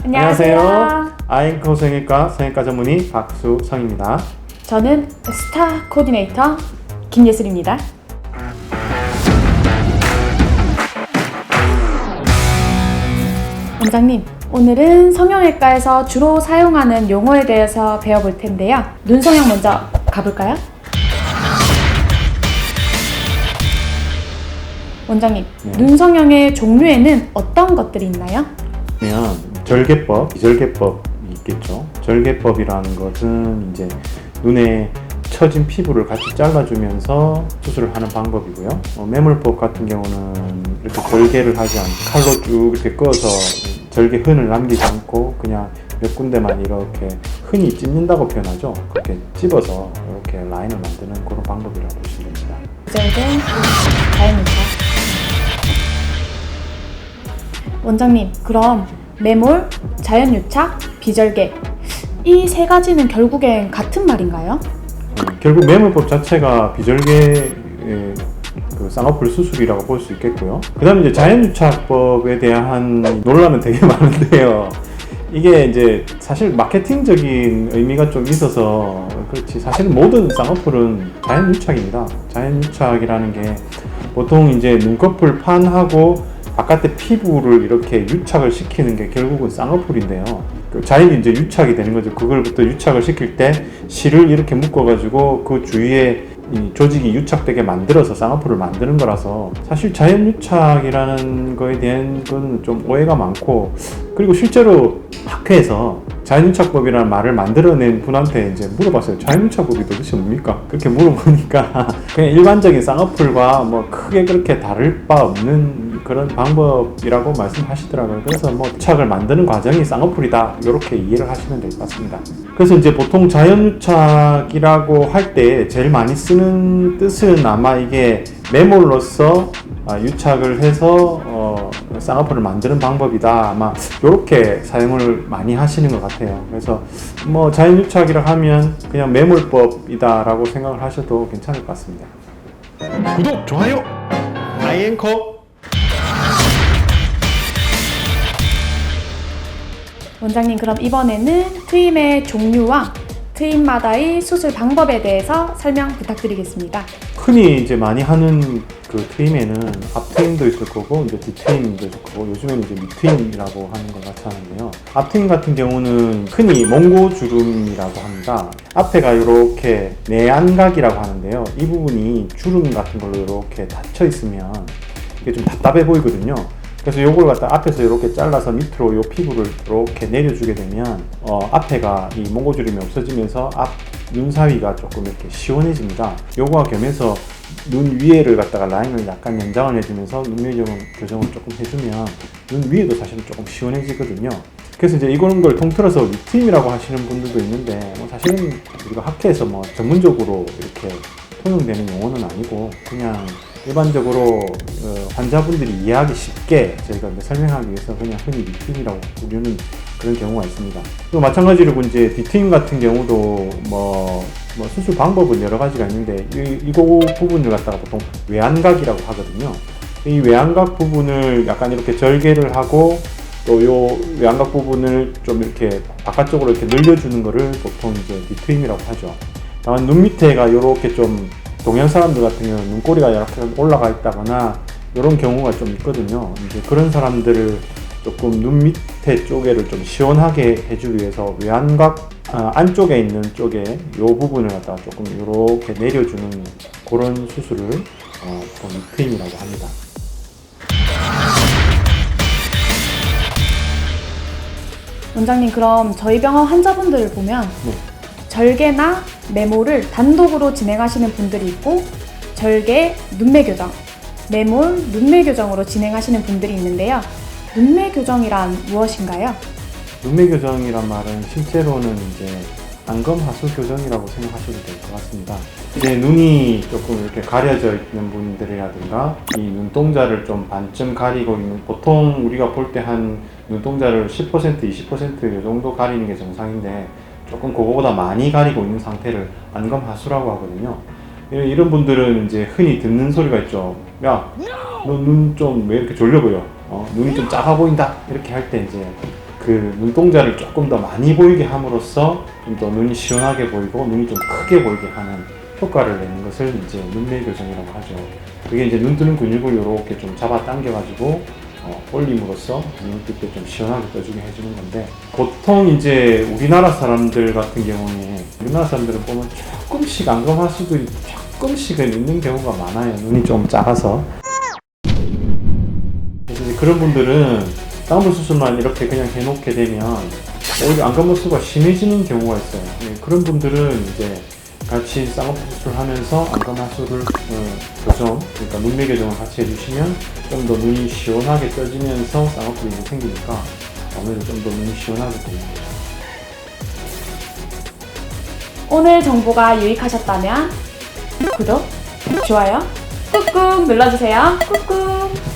안녕하세요. 아이앵커 성형외과 전문의 박수성입니다. 저는 스타 코디네이터 김예슬입니다. 원장님, 오늘은 성형외과에서 주로 사용하는 용어에 대해서 배워볼 텐데요. 눈성형 먼저 가볼까요? 원장님, 눈성형의 종류에는 어떤 것들이 있나요? 그러면 절개법, 비절개법이 있겠죠. 절개법이라는 것은 이제 눈에 처진 피부를 같이 잘라주면서 수술을 하는 방법이고요. 매몰법 같은 경우는 이렇게 절개를 하지 않고 칼로 쭉 이렇게 꺼서 절개 흔을 남기지 않고 그냥 몇 군데만 이렇게 흔히 찝는다고 표현하죠. 그렇게 찝어서 이렇게 라인을 만드는 그런 방법이라고 보시면 됩니다. 비절개, 자연유착. 원장님, 그럼 매몰, 자연유착, 비절개 이 세 가지는 결국엔 같은 말인가요? 결국 매몰법 자체가 비절개 그 쌍꺼풀 수술이라고 볼 수 있겠고요. 그 다음에 이제 자연유착법에 대한 논란은 되게 많은데요. 이게 이제 사실 마케팅적인 의미가 좀 있어서 그렇지, 사실 모든 쌍꺼풀은 자연유착입니다. 자연유착이라는 게 보통 이제 눈꺼풀 판하고 바깥에 피부를 이렇게 유착을 시키는 게 결국은 쌍꺼풀인데요. 자연이 이제 유착이 되는 거죠. 그걸부터 유착을 시킬 때 실을 이렇게 묶어가지고 그 주위에 이 조직이 유착되게 만들어서 쌍꺼풀을 만드는 거라서 사실 자연유착이라는 거에 대한 건 좀 오해가 많고, 그리고 실제로 학회에서 자연유착법이라는 말을 만들어낸 분한테 이제 물어봤어요. 자연유착법이 도대체 뭡니까? 그렇게 물어보니까 그냥 일반적인 쌍꺼풀과 뭐 크게 그렇게 다를 바 없는 그런 방법이라고 말씀하시더라고요. 그래서 뭐 유착을 만드는 과정이 쌍꺼풀이다, 이렇게 이해를 하시면 될 것 같습니다. 그래서 이제 보통 자연유착이라고 할 때 제일 많이 쓰는 뜻은 아마 이게 매몰로서 유착을 해서 쌍꺼풀을 만드는 방법이다, 아마 이렇게 사용을 많이 하시는 것 같아요. 그래서 뭐 자연유착이라 하면 그냥 매몰법이다 라고 생각을 하셔도 괜찮을 것 같습니다. 구독, 좋아요, 아이앵커. 원장님, 그럼 이번에는 트임의 종류와 트임마다의 수술 방법에 대해서 설명 부탁드리겠습니다. 흔히 이제 많이 하는 그 트임에는 앞트임도 있을 거고 이제 뒤트임도 있을 거고, 요즘에는 이제 밑트임이라고 하는 걸 나타나는데요. 앞트임 같은 경우는 흔히 몽고주름이라고 합니다. 앞에가 이렇게 내안각이라고 하는데요. 이 부분이 주름 같은 걸로 이렇게 닫혀 있으면 이게 좀 답답해 보이거든요. 그래서 요걸 갖다 앞에서 이렇게 잘라서 밑으로 요 피부를 이렇게 내려주게 되면 앞에가 이 몽고주름이 없어지면서 앞 눈 사위가 조금 이렇게 시원해집니다. 요거와 겸해서 눈 위에를 갖다가 라인을 약간 연장을 해주면서 눈매 교정을 조금 해주면 눈 위에도 사실은 조금 시원해지거든요. 그래서 이제 이런 걸 통틀어서 위트임이라고 하시는 분들도 있는데, 뭐 사실은 우리가 학회에서 뭐 전문적으로 이렇게 통용되는 용어는 아니고 그냥 일반적으로 환자분들이 이해하기 쉽게 저희가 설명하기 위해서 그냥 흔히 위트임이라고 부르는 그런 경우가 있습니다. 또 마찬가지로 이제 뒤트임 같은 경우도 뭐 수술 방법은 여러 가지가 있는데 이 부분을 갖다가 보통 외안각이라고 하거든요. 이 외안각 부분을 약간 이렇게 절개를 하고 또 요 외안각 부분을 좀 이렇게 바깥쪽으로 이렇게 늘려주는 거를 보통 이제 뒤트임이라고 하죠. 다만 눈 밑에가 이렇게 좀 동양 사람들 같은 경우는 눈꼬리가 이렇게 올라가 있다거나 이런 경우가 좀 있거든요. 이제 그런 사람들을 조금 눈 밑에 쪽에를 좀 시원하게 해주기 위해서 외안각 안쪽에 있는 쪽에 이 부분을 갖다가 조금 이렇게 내려주는 그런 수술을 보통 위트임이라고 합니다. 원장님, 그럼 저희 병원 환자분들을 보면 절개나 매몰을 단독으로 진행하시는 분들이 있고, 절개, 눈매 교정, 매몰, 눈매 교정으로 진행하시는 분들이 있는데요. 눈매 교정이란 무엇인가요? 눈매 교정이란 말은 실제로는 이제 안검하수 교정이라고 생각하셔도 될 것 같습니다. 이제 눈이 조금 이렇게 가려져 있는 분들이라든가 이 눈동자를 좀 반쯤 가리고 있는, 보통 우리가 볼 때 한 눈동자를 10%, 20% 이 정도 가리는 게 정상인데 조금 그거보다 많이 가리고 있는 상태를 안검하수라고 하거든요. 이런 분들은 이제 흔히 듣는 소리가 있죠. 야, 너 눈 좀 왜 이렇게 졸려 보여? 눈이 좀 작아 보인다. 이렇게 할 때 이제 그 눈동자를 조금 더 많이 보이게 함으로써 좀 더 눈이 시원하게 보이고 눈이 좀 크게 보이게 하는 효과를 내는 것을 이제 눈매 교정이라고 하죠. 그게 이제 눈 뜨는 근육을 이렇게 좀 잡아 당겨가지고 올림으로써 눈뜰 때 좀 시원하게 떠주게 해주는 건데, 보통 이제 우리나라 사람들 같은 경우에 우리나라 사람들은 보면 조금씩 안검 하수도 조금씩은 있는 경우가 많아요. 눈이 좀 작아서. 그래서 이제 그런 분들은 쌍꺼풀 수술만 이렇게 그냥 해놓게 되면 오히려 안검 하수가 심해지는 경우가 있어요. 그런 분들은 이제 같이 쌍꺼풀 수술하면서 안검 하수를 교정, 그러니까 눈매 교정을 같이 해주시면 좀 더 눈이 시원하게 떠지면서 쌍꺼풀이 생기니까 아무래도 좀 더 눈이 시원하게 됩니다. 오늘 정보가 유익하셨다면 구독, 좋아요 꾹꾹 눌러주세요. 꾹꾹.